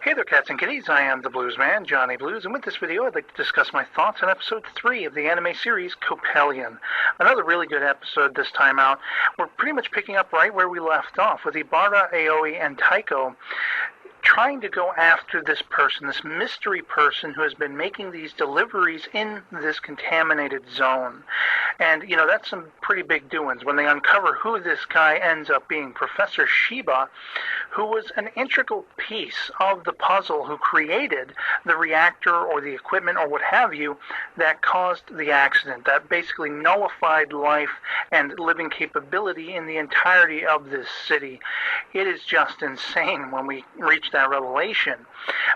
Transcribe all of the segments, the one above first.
Hey there, cats and kitties. I am the Blues Man, Johnny Blues, and with this video, I'd like to discuss my thoughts on episode 3 of the anime series Coppelion. Another really good episode this time out. We're pretty much picking up right where we left off, with Ibarra, Aoi, and Taiko trying to go after this person, this mystery person who has been making these deliveries in this contaminated zone. And, that's some pretty big doings when they uncover who this guy ends up being. Professor Shiba, who was an integral piece of the puzzle, who created the reactor or the equipment or what have you that caused the accident, that basically nullified life and living capability in the entirety of this city. It is just insane when we reach that revelation.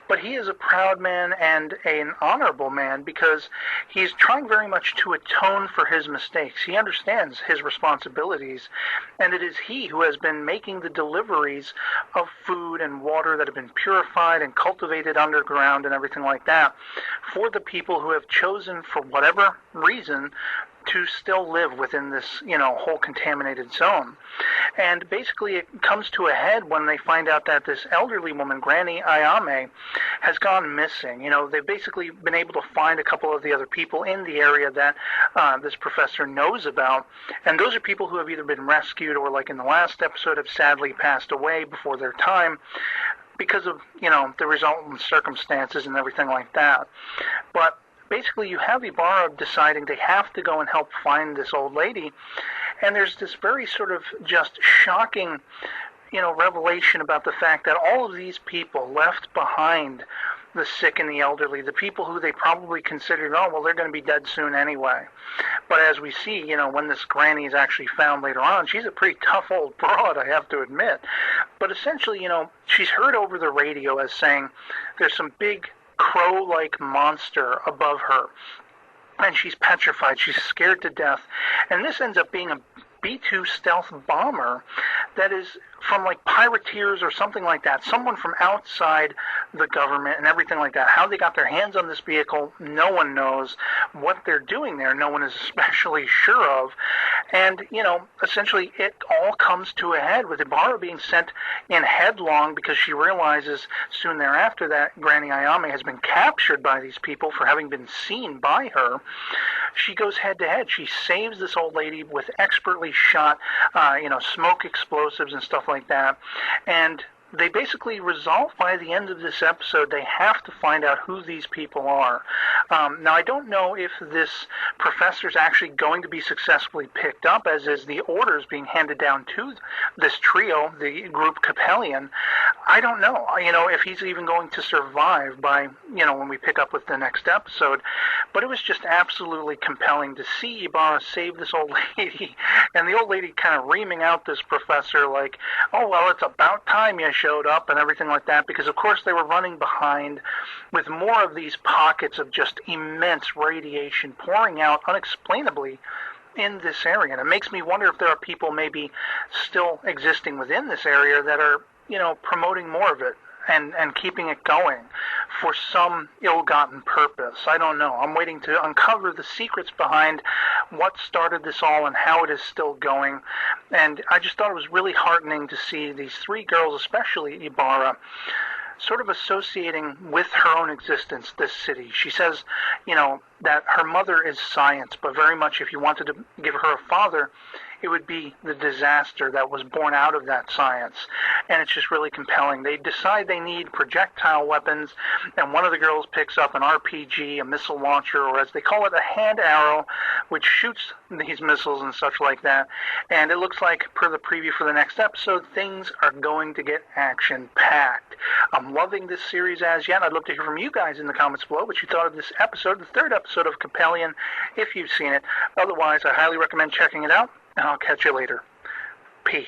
But he is a proud man and an honorable man because he's trying very much to atone for his mistakes. He understands his responsibilities, and it is he who has been making the deliveries of food and water that have been purified and cultivated underground and everything like that for the people who have chosen, for whatever reason, to still live within this, whole contaminated zone. And basically it comes to a head when they find out that this elderly woman, Granny Ayame, has gone missing. They've basically been able to find a couple of the other people in the area that this professor knows about. And those are people who have either been rescued or, like in the last episode, have sadly passed away before their time because of, the resultant circumstances and everything like that. But basically, you have Ibarra deciding they have to go and help find this old lady, and there's this very sort of just shocking, revelation about the fact that all of these people left behind, the sick and the elderly, the people who they probably considered, they're going to be dead soon anyway. But as we see, when this granny is actually found later on, she's a pretty tough old broad, I have to admit. But essentially, she's heard over the radio as saying there's some big crow-like monster above her, and she's petrified, she's scared to death, and this ends up being a B-2 stealth bomber that is from like pirateers or something like that, someone from outside the government and everything like that. How they got their hands on this vehicle, no one knows. What they're doing there, no one is especially sure of. And, essentially it all comes to a head with Ibarra being sent in headlong because she realizes soon thereafter that Granny Ayame has been captured by these people for having been seen by her. She goes head to head. She saves this old lady with expertly shot, smoke explosives and stuff like that. And they basically resolve by the end of this episode they have to find out who these people are. Now, I don't know if this professor is actually going to be successfully picked up, as is the orders being handed down to this trio, the group Coppelion. I don't know, if he's even going to survive by, when we pick up with the next episode. But it was just absolutely compelling to see Ibarra save this old lady, and the old lady kind of reaming out this professor like, oh, well, it's about time you showed up and everything like that, because of course they were running behind with more of these pockets of just immense radiation pouring out unexplainably in this area. And it makes me wonder if there are people maybe still existing within this area that are, promoting more of it and keeping it going for some ill-gotten purpose. I don't know. I'm waiting to uncover the secrets behind what started this all and how it is still going. And I just thought it was really heartening to see these three girls, especially Ibarra, sort of associating with her own existence this city. She says, that her mother is science, but very much if you wanted to give her a father, it would be the disaster that was born out of that science. And it's just really compelling. They decide they need projectile weapons, and one of the girls picks up an RPG, a missile launcher, or as they call it, a hand arrow, which shoots these missiles and such like that. And it looks like, per the preview for the next episode, things are going to get action-packed. I'm loving this series as yet. I'd love to hear from you guys in the comments below what you thought of this episode, the third episode of Coppelion, if you've seen it. Otherwise, I highly recommend checking it out. And I'll catch you later. Peace.